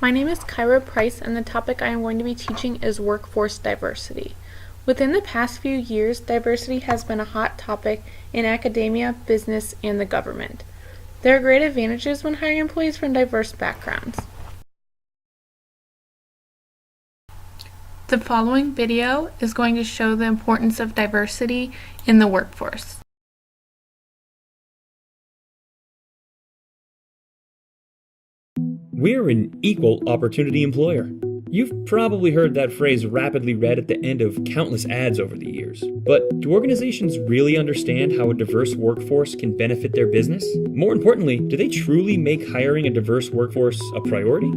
My name is Kyra Price, and the topic I am going to be teaching is workforce diversity. Within the past few years, diversity has been a hot topic in academia, business, and the government. There are great advantages when hiring employees from diverse backgrounds. The following video is going to show the importance of diversity in the workforce. We're an equal opportunity employer. You've probably heard that phrase rapidly read at the end of countless ads over the years. But do organizations really understand how a diverse workforce can benefit their business? More importantly, do they truly make hiring a diverse workforce a priority?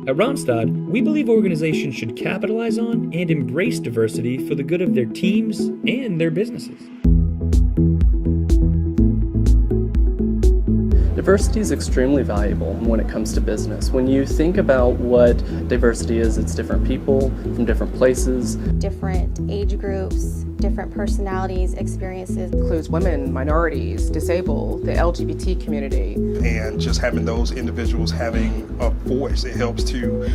At Randstad, we believe organizations should capitalize on and embrace diversity for the good of their teams and their businesses. Diversity is extremely valuable when it comes to business. When you think about what diversity is, it's different people from different places. Different age groups, different personalities, experiences. Includes women, minorities, disabled, the LGBT community. And just having those individuals having a voice, it helps to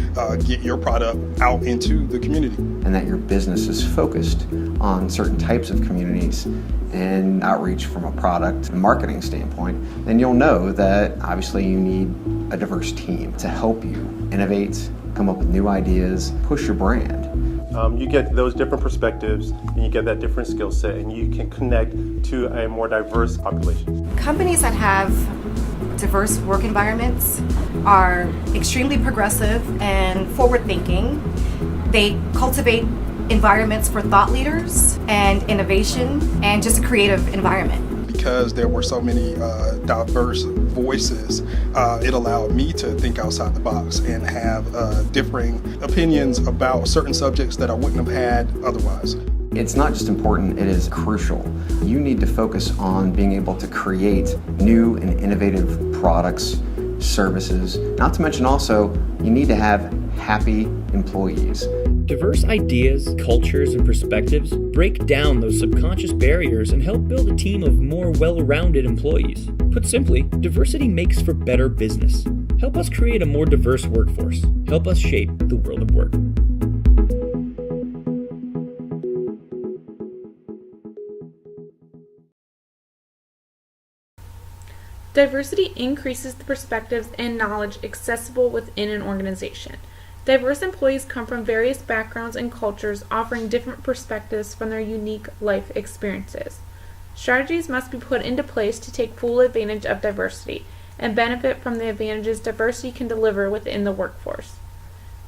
get your product out into the community. And that your business is focused on certain types of communities and outreach from a product and marketing standpoint, then you'll know that obviously you need a diverse team to help you innovate, come up with new ideas, push your brand. You get those different perspectives and you get that different skill set and you can connect to a more diverse population. Companies that have diverse work environments are extremely progressive and forward-thinking. They cultivate environments for thought leaders and innovation and just a creative environment. Because there were so many diverse voices, it allowed me to think outside the box and have differing opinions about certain subjects that I wouldn't have had otherwise. It's not just important, it is crucial. You need to focus on being able to create new and innovative products, services, not to mention also, you need to have happy employees. Diverse ideas, cultures, and perspectives break down those subconscious barriers and help build a team of more well-rounded employees. Put simply, diversity makes for better business. Help us create a more diverse workforce. Help us shape the world of work. Diversity increases the perspectives and knowledge accessible within an organization. Diverse employees come from various backgrounds and cultures, offering different perspectives from their unique life experiences. Strategies must be put into place to take full advantage of diversity and benefit from the advantages diversity can deliver within the workforce.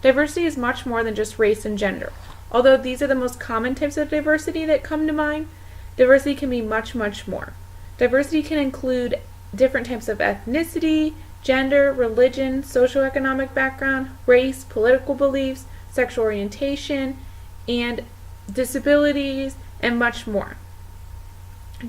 Diversity is much more than just race and gender. Although these are the most common types of diversity that come to mind, diversity can be much, much more. Diversity can include different types of ethnicity, gender, religion, socioeconomic background, race, political beliefs, sexual orientation, and disabilities, and much more.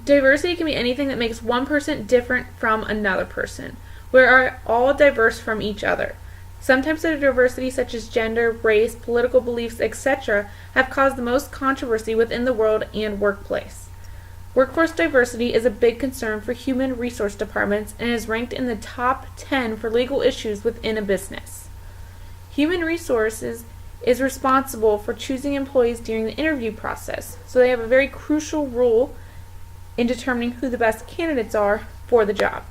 Diversity can be anything that makes one person different from another person. We are all diverse from each other. Some types of diversity, such as gender, race, political beliefs, etc., have caused the most controversy within the world and workplace. Workforce diversity is a big concern for human resource departments and is ranked in the top 10 for legal issues within a business. Human resources is responsible for choosing employees during the interview process, so they have a very crucial role in determining who the best candidates are for the job.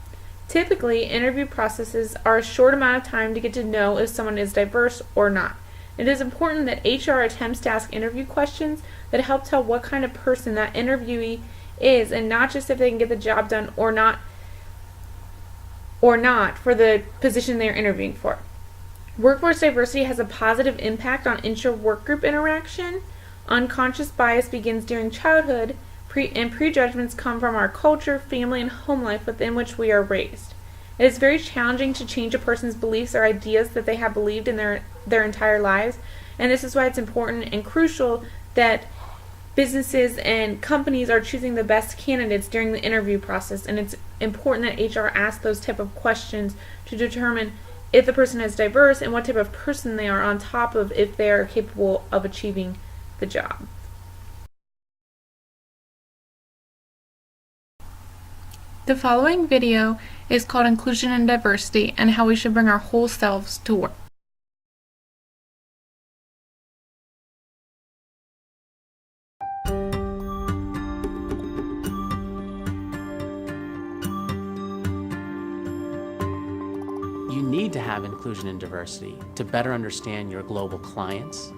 Typically, interview processes are a short amount of time to get to know if someone is diverse or not. It is important that HR attempts to ask interview questions that help tell what kind of person that interviewee is, and not just if they can get the job done or not for the position they're interviewing for. Workforce diversity has a positive impact on intra-workgroup interaction. Unconscious bias begins during childhood, and prejudgments come from our culture, family, and home life within which we are raised. It is very challenging to change a person's beliefs or ideas that they have believed in their entire lives, and this is why it's important and crucial that businesses and companies are choosing the best candidates during the interview process, and it's important that HR asks those type of questions to determine if the person is diverse and what type of person they are, on top of if they are capable of achieving the job. The following video is called Inclusion and Diversity and How We Should Bring Our Whole Selves to Work. need to have inclusion and diversity to better understand your global clients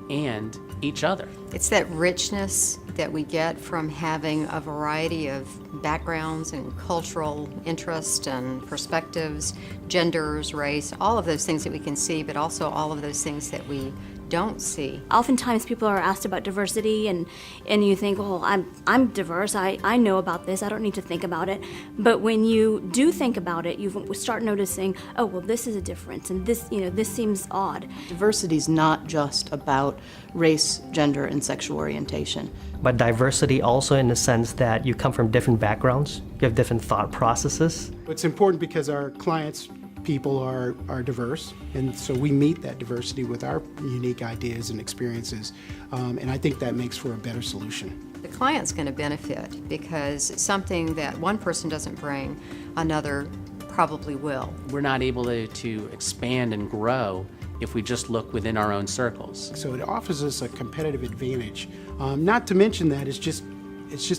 and each other. It's that richness that we get from having a variety of backgrounds and cultural interests and perspectives, genders, race, all of those things that we can see, but also all of those things that we don't see. Oftentimes people are asked about diversity and you think, oh, I'm diverse, I know about this, I don't need to think about it. But when you do think about it, you start noticing, oh, well, this is a difference and this, this seems odd. Diversity is not just about race, gender, and sexual orientation. But diversity also in the sense that you come from different backgrounds, you have different thought processes. It's important because our clients people are diverse, and so we meet that diversity with our unique ideas and experiences, and I think that makes for a better solution. The client's going to benefit because it's something that one person doesn't bring, another probably will. We're not able to expand and grow if we just look within our own circles. So it offers us a competitive advantage. Not to mention that it's just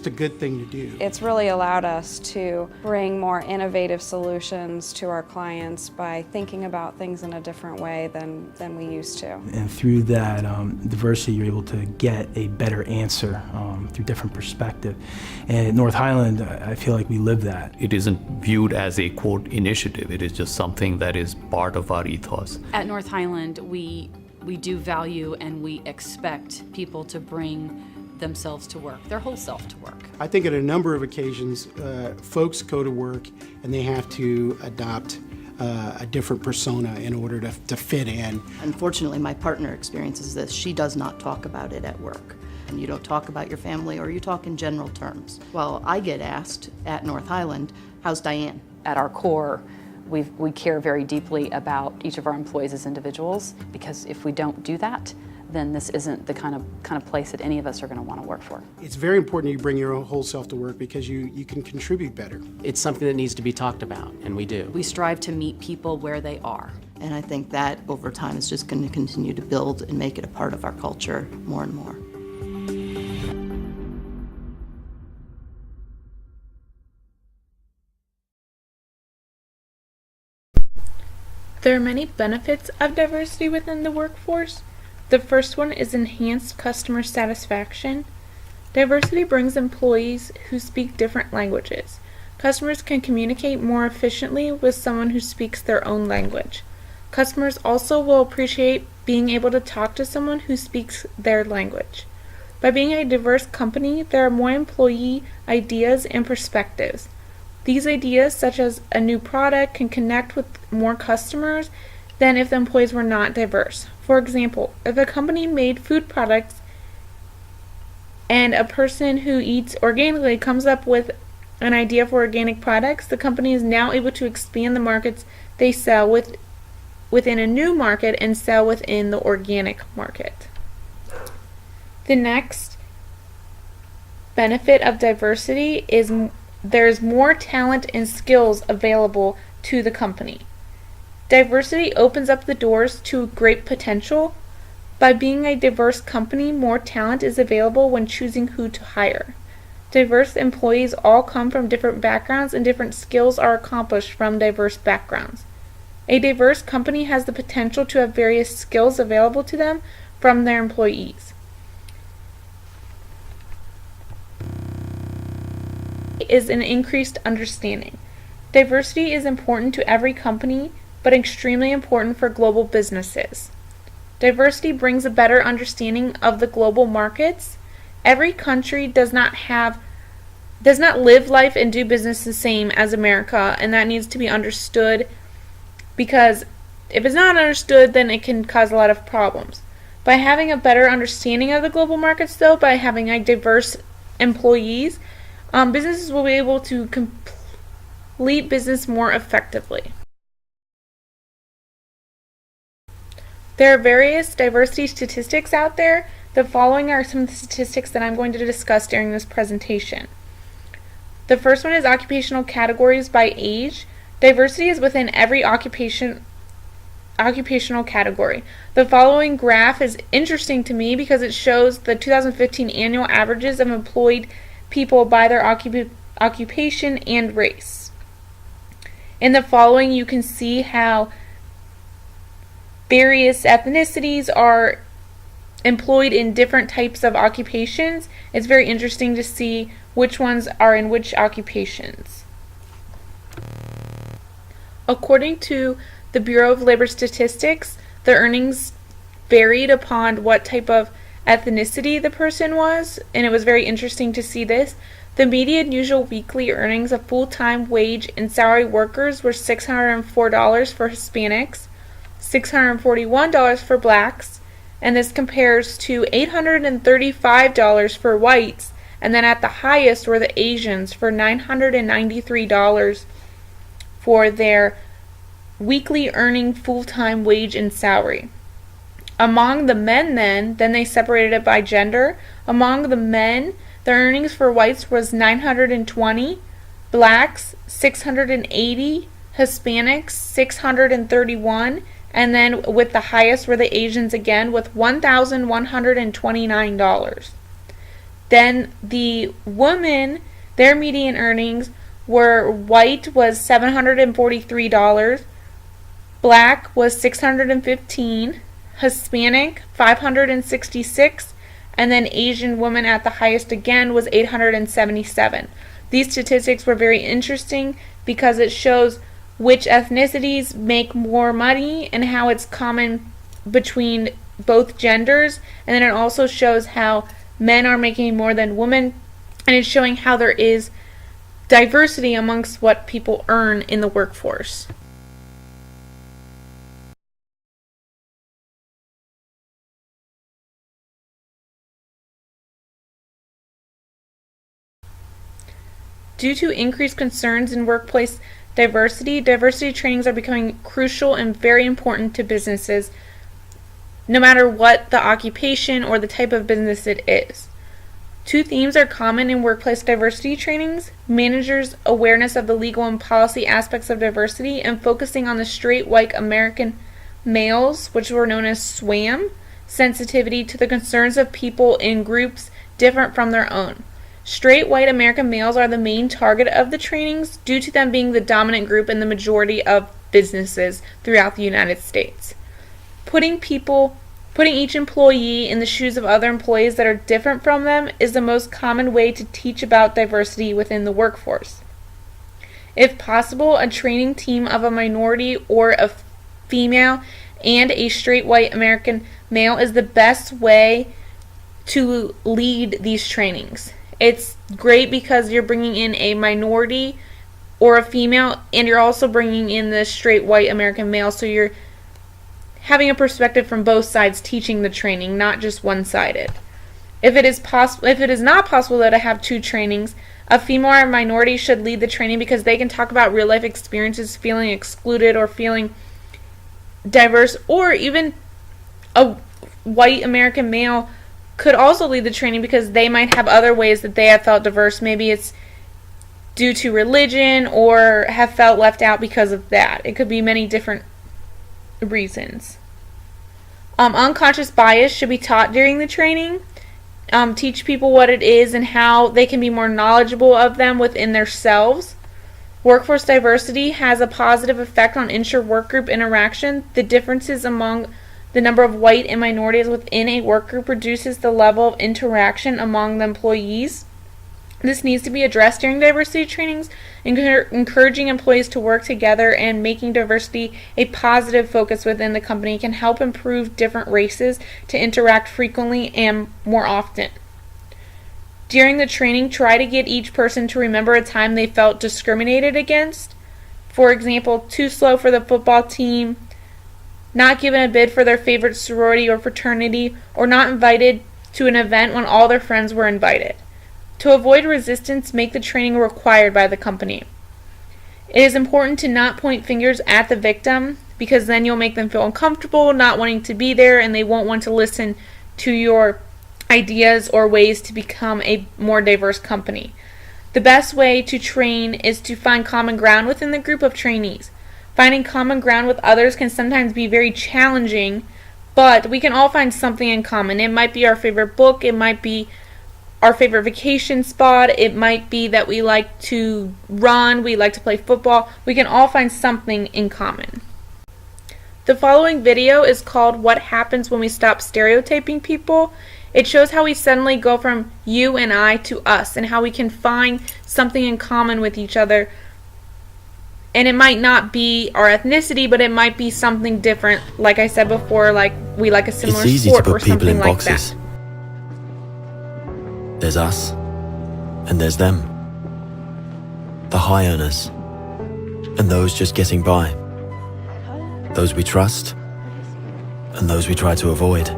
a good thing to do. It's really allowed us to bring more innovative solutions to our clients by thinking about things in a different way than we used to. And through that diversity, you're able to get a better answer through different perspective. And at North Highland, I feel like we live that. It isn't viewed as a, quote, initiative. It is just something that is part of our ethos. At North Highland, we do value and we expect people to bring themselves to work, their whole self to work. I think at a number of occasions, folks go to work and they have to adopt a different persona in order to fit in. Unfortunately, my partner experiences this. She does not talk about it at work. And you don't talk about your family or you talk in general terms. Well, I get asked at North Highland, how's Diane? At our core, we care very deeply about each of our employees as individuals, because if we don't do that, then this isn't the kind of place that any of us are going to want to work for. It's very important you bring your whole self to work because you can contribute better. It's something that needs to be talked about, and we do. We strive to meet people where they are. And I think that over time is just going to continue to build and make it a part of our culture more and more. There are many benefits of diversity within the workforce. The first one is enhanced customer satisfaction. Diversity brings employees who speak different languages. Customers can communicate more efficiently with someone who speaks their own language. Customers also will appreciate being able to talk to someone who speaks their language. By being a diverse company, there are more employee ideas and perspectives. These ideas, such as a new product, can connect with more customers than if the employees were not diverse. For example, if a company made food products and a person who eats organically comes up with an idea for organic products, the company is now able to expand the markets they sell within a new market and sell within the organic market. The next benefit of diversity is there's more talent and skills available to the company. Diversity opens up the doors to great potential. By being a diverse company, more talent is available when choosing who to hire. Diverse employees all come from different backgrounds, and different skills are accomplished from diverse backgrounds. A diverse company has the potential to have various skills available to them from their employees. Is an increased understanding. Diversity is important to every company, but extremely important for global businesses. Diversity brings a better understanding of the global markets. Every country does not live life and do business the same as America, and that needs to be understood, because if it's not understood, then it can cause a lot of problems. By having a better understanding of the global markets, though, by having diverse employees, businesses will be able to complete business more effectively. There are various diversity statistics out there. The following are some of the statistics that I'm going to discuss during this presentation. The first one is occupational categories by age. Diversity is within every occupational category. The following graph is interesting to me because it shows the 2015 annual averages of employed people by their occupation and race. In the following, you can see how various ethnicities are employed in different types of occupations, it's very interesting to see which ones are in which occupations. According to the Bureau of Labor Statistics, the earnings varied upon what type of ethnicity the person was, and it was very interesting to see this. The median usual weekly earnings of full-time wage and salary workers were $604 for Hispanics, $641 for blacks, and this compares to $835 for whites, and then at the highest were the Asians for $993 for their weekly earning full-time wage and salary. Among the men then they separated it by gender. Among the men, the earnings for whites was $920, blacks $680, Hispanics $631, and then with the highest were the Asians again with $1,129. Then the women, their median earnings were white was $743, black was $615, Hispanic $566, and then Asian woman at the highest again was $877. These statistics were very interesting because it shows which ethnicities make more money and how it's common between both genders, and then it also shows how men are making more than women, and it's showing how there is diversity amongst what people earn in the workforce. Due to increased concerns in workplace diversity trainings are becoming crucial and very important to businesses, no matter what the occupation or the type of business it is. Two themes are common in workplace diversity trainings: managers' awareness of the legal and policy aspects of diversity, and focusing on the straight white American males, which were known as SWAM, sensitivity to the concerns of people in groups different from their own. Straight white American males are the main target of the trainings due to them being the dominant group in the majority of businesses throughout the United States. Putting each employee in the shoes of other employees that are different from them is the most common way to teach about diversity within the workforce. If possible, a training team of a minority or a female and a straight white American male is the best way to lead these trainings. It's great because you're bringing in a minority or a female, and you're also bringing in the straight white American male, so you're having a perspective from both sides teaching the training, not just one-sided. If it is not possible though to have two trainings, a female or a minority should lead the training because they can talk about real life experiences, feeling excluded or feeling diverse, or even a white American male could also lead the training because they might have other ways that they have felt diverse. Maybe it's due to religion or have felt left out because of that. It could be many different reasons. Unconscious bias should be taught during the training. Teach people what it is and how they can be more knowledgeable of them within themselves. Workforce diversity has a positive effect on inter-work group interaction. The differences among the number of white and minorities within a work group reduces the level of interaction among the employees. This needs to be addressed during diversity trainings, encouraging employees to work together and making diversity a positive focus within the company can help improve different races to interact frequently and more often. During the training, try to get each person to remember a time they felt discriminated against. For example, too slow for the football team, not given a bid for their favorite sorority or fraternity, or not invited to an event when all their friends were invited. To avoid resistance, make the training required by the company. It is important to not point fingers at the victim because then you'll make them feel uncomfortable, not wanting to be there, and they won't want to listen to your ideas or ways to become a more diverse company. The best way to train is to find common ground within the group of trainees. Finding common ground with others can sometimes be very challenging, but we can all find something in common. It might be our favorite book, it might be our favorite vacation spot, it might be that we like to run, we like to play football. We can all find something in common. The following video is called What Happens When We Stop Stereotyping People. It shows how we suddenly go from you and I to us, and how we can find something in common with each other. And it might not be our ethnicity, but it might be something different. Like I said before, like we like a similar It's easy sport to or put people something in like boxes. that. There's us, and there's them. The high earners, and those just getting by. Those we trust, and those we try to avoid.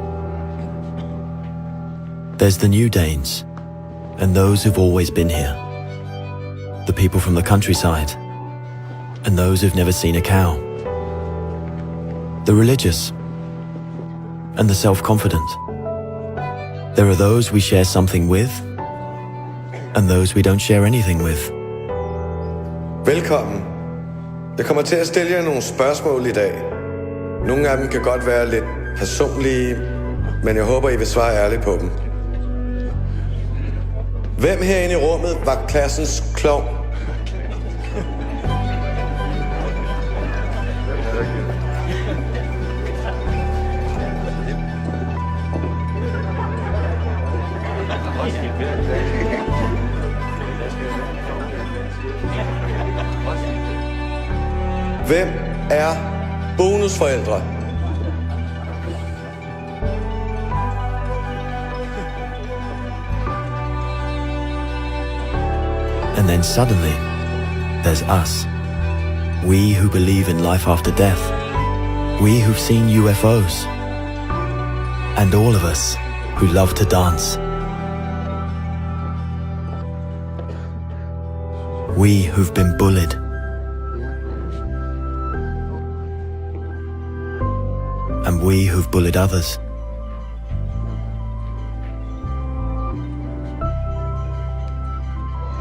There's the new Danes, and those who've always been here. The people from the countryside, and those who've never seen a cow. The religious, and the self-confident. There are those we share something with, and those we don't share anything with. Velkommen. Jeg kommer til at stille jer nogle spørgsmål i dag. Nogle af dem kan godt være lidt personlige, men jeg håber, I vil svare ærligt på dem. Hvem herinde i rummet var klassens klovn? Hvem er bonusforældre? And then suddenly, there's us. We who believe in life after death. We who've seen UFOs. And all of us who love to dance. We who've been bullied. And we who've bullied others.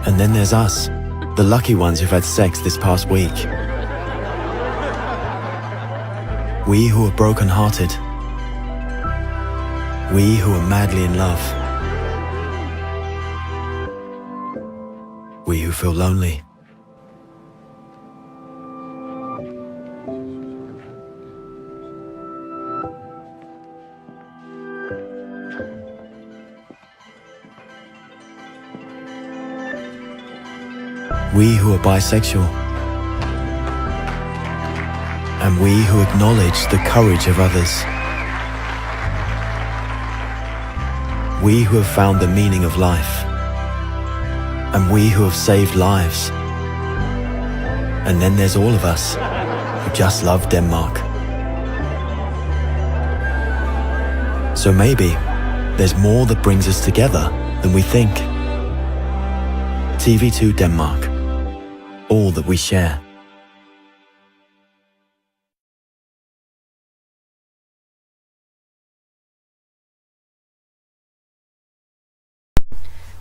And then there's us, the lucky ones who've had sex this past week. We who are broken-hearted. We who are madly in love. We who feel lonely. We who are bisexual. And we who acknowledge the courage of others. We who have found the meaning of life. And we who have saved lives. And then there's all of us who just love Denmark. So maybe there's more that brings us together than we think. TV2 Denmark. All that we share.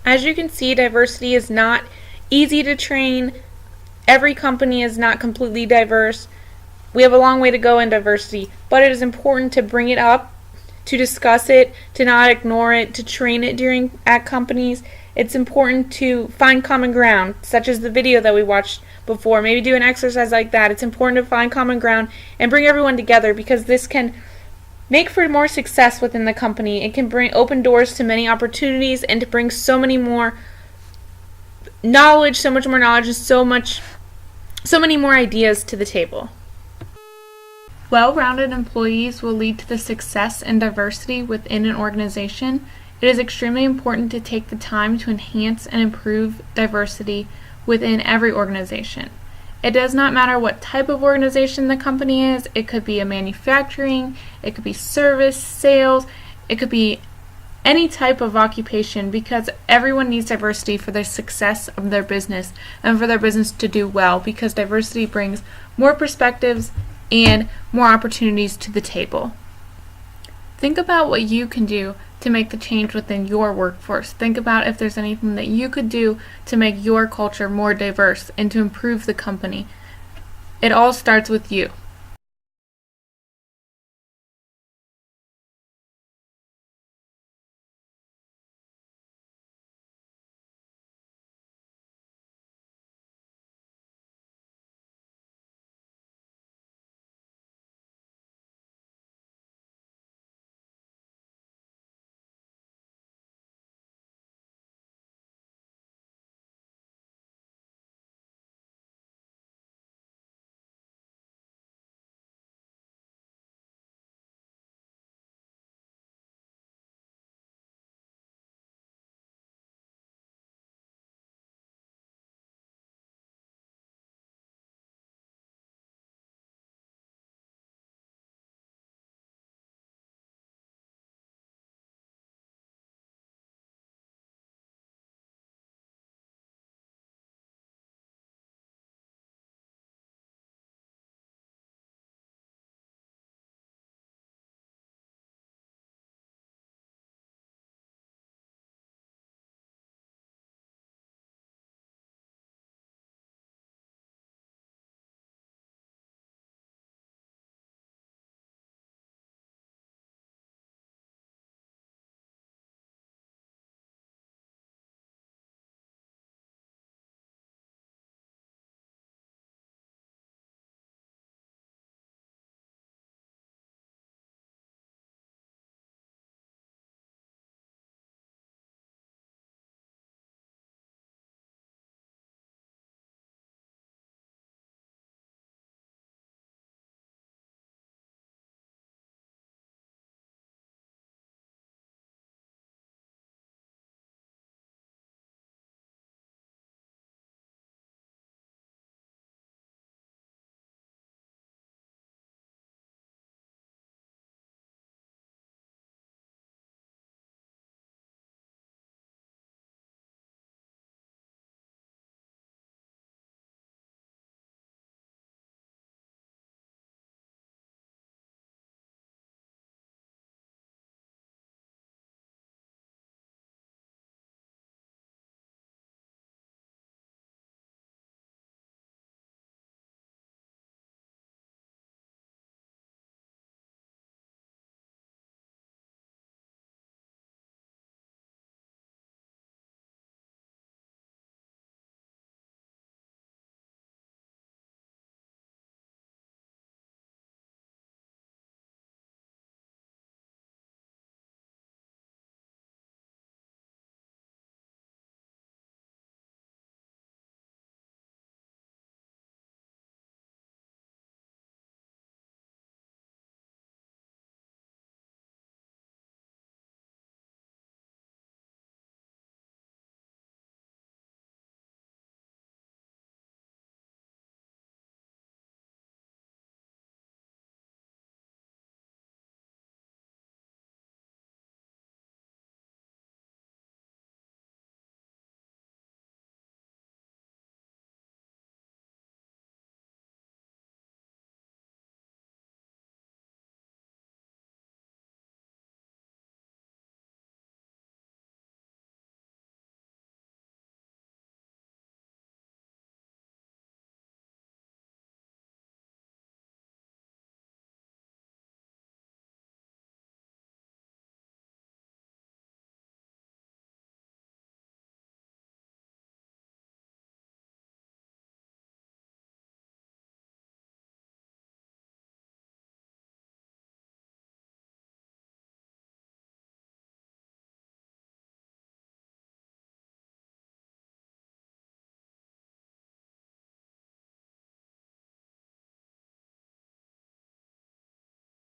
As you can see, diversity is not easy to train. Every company is not completely diverse. We have a long way to go in diversity, but it is important to bring it up, to discuss it, to not ignore it, to train it at companies. It's important to find common ground, such as the video that we watched before. Maybe do an exercise like that. It's important to find common ground and bring everyone together, because this can make for more success within the company. It can open doors to many opportunities, and to bring so many more knowledge, so much more knowledge, and so many more ideas to the table. Well-rounded employees will lead to the success and diversity within an organization. It is extremely important to take the time to enhance and improve diversity within every organization. It does not matter what type of organization the company is. It could be a manufacturing, it could be service, sales, it could be any type of occupation, because everyone needs diversity for the success of their business and for their business to do well, because diversity brings more perspectives and more opportunities to the table. Think about what you can do to make the change within your workforce. Think about if there's anything that you could do to make your culture more diverse and to improve the company. It all starts with you.